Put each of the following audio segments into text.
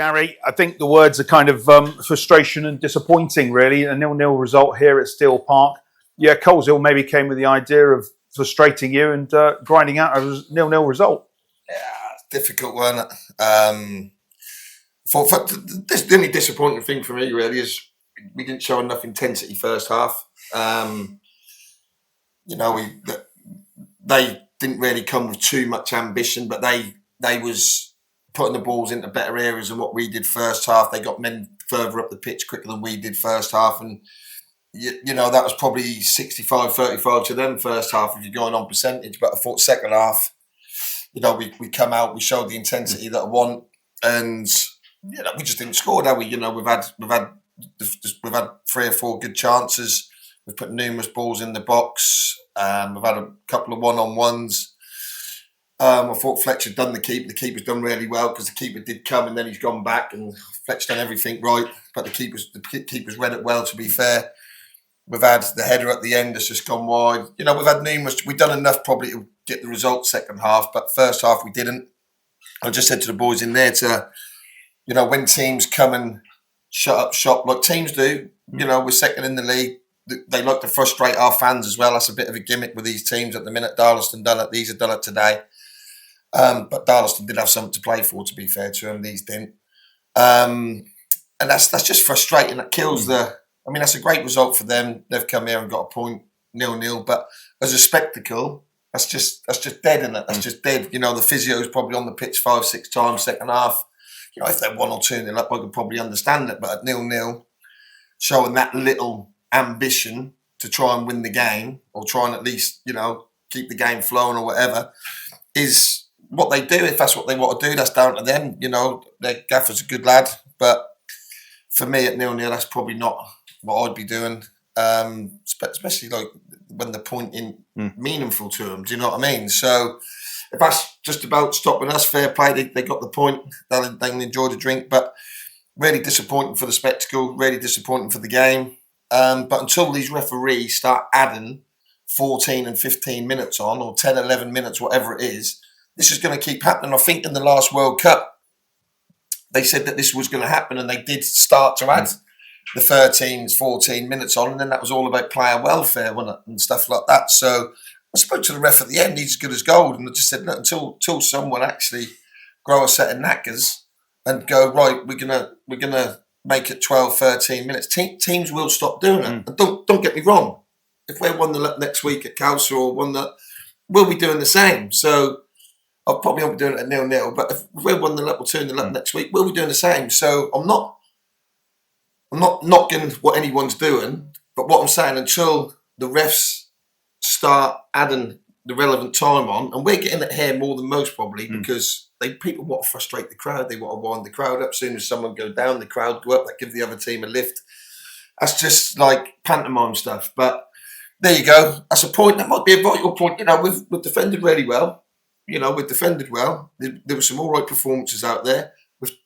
Gary. I think the words are kind of frustration and disappointing, really. A 0-0 result here at Steel Park. Yeah, Coleshill maybe came with the idea of frustrating you and grinding out a 0-0 result. Yeah, it's difficult, wasn't it? The only disappointing thing for me really is we didn't show enough intensity first half. They didn't really come with too much ambition, but they was putting the balls into better areas than what we did first half. They got men further up the pitch quicker than we did first half, and that was probably 65-35 to them first half if you're going on percentage. But I thought second half, we come out, we showed the intensity that I want, and we just didn't score, did we? We've had 3 or 4 good chances. We've put numerous balls in the box. We've had a couple of one-on-ones. I thought Fletcher done the keeper. The keeper's done really well because the keeper did come and then he's gone back and Fletcher done everything right. But the keeper's read it well, to be fair. We've had the header at the end that's just gone wide. We've done enough probably to get the result second half, but first half we didn't. I just said to the boys in there when teams come and shut up shop like teams do, we're second in the league. They like to frustrate our fans as well. That's a bit of a gimmick with these teams at the minute. Darlaston done it. These have done it today. But Darlaston did have something to play for, to be fair to them. These didn't. And that's just frustrating. That kills that's a great result for them. They've come here and got a point, 0-0. But as a spectacle, that's just dead, isn't it? That's just dead. The physio's probably on the pitch 5-6 times second half. If they're 1 or 2-0 up, I could probably understand it. But at 0-0, showing that little ambition to try and win the game or try and at least, keep the game flowing or whatever is what they do. If that's what they want to do, that's down to them. Their gaffer's a good lad. But for me at 0-0, that's probably not what I'd be doing. Especially like when the point in meaningful to them. Do you know what I mean? So if that's just about stopping us, fair play. They got the point. They can enjoy the drink. But really disappointing for the spectacle. Really disappointing for the game. But until these referees start adding 14 and 15 minutes on, or 10, 11 minutes, whatever it is, this is going to keep happening. I think in the last World Cup, they said that this was going to happen, and they did start to add the 13, 14 minutes on, and then that was all about player welfare, wasn't it, and stuff like that. So I spoke to the ref at the end. He's as good as gold, and I just said, look, until someone actually grow a set of knackers and go, right, we're gonna make it 12, 13 minutes. Teams will stop doing it. And don't get me wrong. If we're 1-0 next week at Coleshill or 1-0, we'll be doing the same. So I'll probably not be doing it at 0-0, but if we're 1-0 or 2-0 next week, we'll be doing the same. So I'm not knocking what anyone's doing, but what I'm saying, until the refs start adding the relevant time on, and we're getting it here more than most probably because people want to frustrate the crowd. They want to wind the crowd up. As soon as someone goes down, the crowd go up. That gives the other team a lift. That's just like pantomime stuff. But there you go. That's a point. That might be a vital point. We've defended really well. We've defended well. There were some all right performances out there.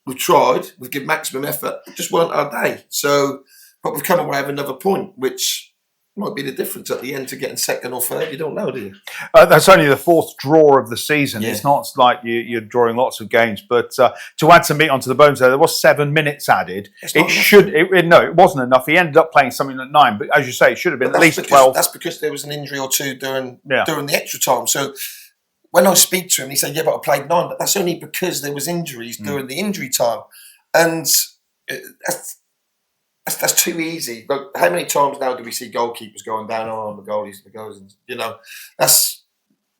We've tried. We've given maximum effort. It just weren't our day. So, but we've come away with another point, which might be the difference at the end to getting second or third. You don't know, do you? That's only the 4th draw of the season. Yeah. It's not like you're drawing lots of games. But to add some meat onto the bones there was 7 minutes added. It wasn't enough. He ended up playing something at 9. But as you say, it should have been at least 12. That's because there was an injury or two during the extra time. So when I speak to him, he said, yeah, but I played 9. But that's only because there was injuries during the injury time. And that's too easy. But how many times now do we see goalkeepers going down on the goalies? That's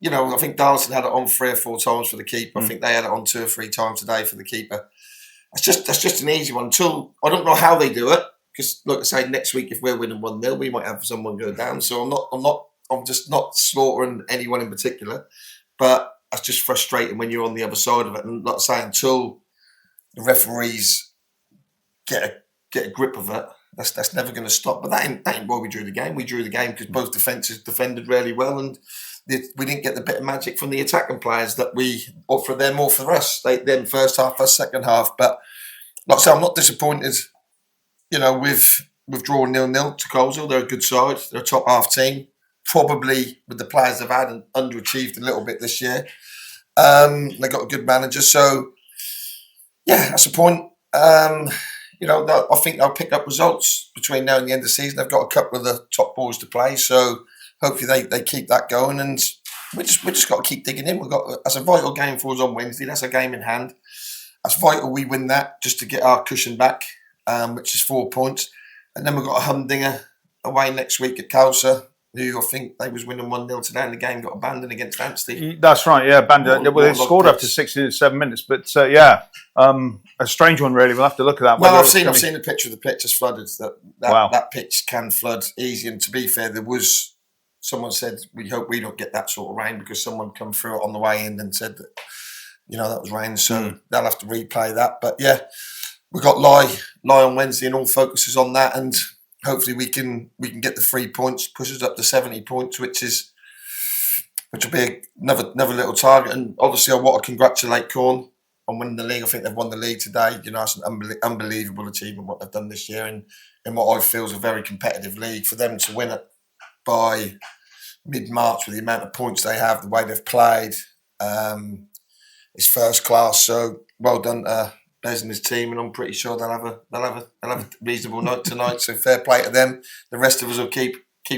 I think Darlaston had it on 3 or 4 times for the keeper. I think they had it on 2 or 3 times today for the keeper. That's just an easy one. Until I don't know how they do it, because like I say, next week if we're winning 1-0, we might have someone go down. So I'm just not slaughtering anyone in particular, but that's just frustrating when you're on the other side of it. And like I say, until the referees get a grip of it, that's never going to stop. But that ain't why we drew the game. We drew the game because both defences defended really well, and we didn't get the bit of magic from the attacking players that we offer them or for us. Them first half, us second half. But like I say, I'm not disappointed. We've drawn 0-0 to Coleshill. They're a good side. They're a top half team. Probably with the players they've had and underachieved a little bit this year. They got a good manager. So yeah, that's a point. You know, I think they'll pick up results between now and the end of the season. They've got a couple of the top boys to play, so hopefully they keep that going. And we just got to keep digging in. That's a vital game for us on Wednesday. That's a game in hand. That's vital. We win that just to get our cushion back, which is 4 points. And then we've got a humdinger away next week at Coleshill, who I think they was winning 1-0 today, and the game got abandoned against Anstey. That's right, yeah. Well, they scored after 67 minutes, but a strange one really. We'll have to look at that. Well, I've seen the picture of the pitch is flooded. Wow. That pitch can flood easy. And to be fair, there was someone said we hope we don't get that sort of rain because someone come through it on the way in and said that that was rain. So they'll have to replay that. But yeah, we've got Lie on Wednesday, and all focuses on that, and hopefully we can get the 3 points, push us up to 70 points, which will be another little target. And obviously, I want to congratulate Corn on winning the league. I think they've won the league today. It's an unbelievable achievement what they've done this year, and in what I feel is a very competitive league. For them to win it by mid-March with the amount of points they have, the way they've played, is first class. So well done to Bez and his team, and I'm pretty sure they'll have a reasonable night tonight. So fair play to them. The rest of us will keep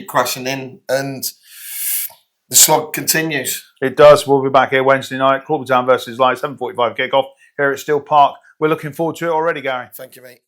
crashing in, and the slog continues. It does. We'll be back here Wednesday night. Corby Town versus Lie, 7:45 kickoff here at Steel Park. We're looking forward to it already, Gary. Thank you, mate.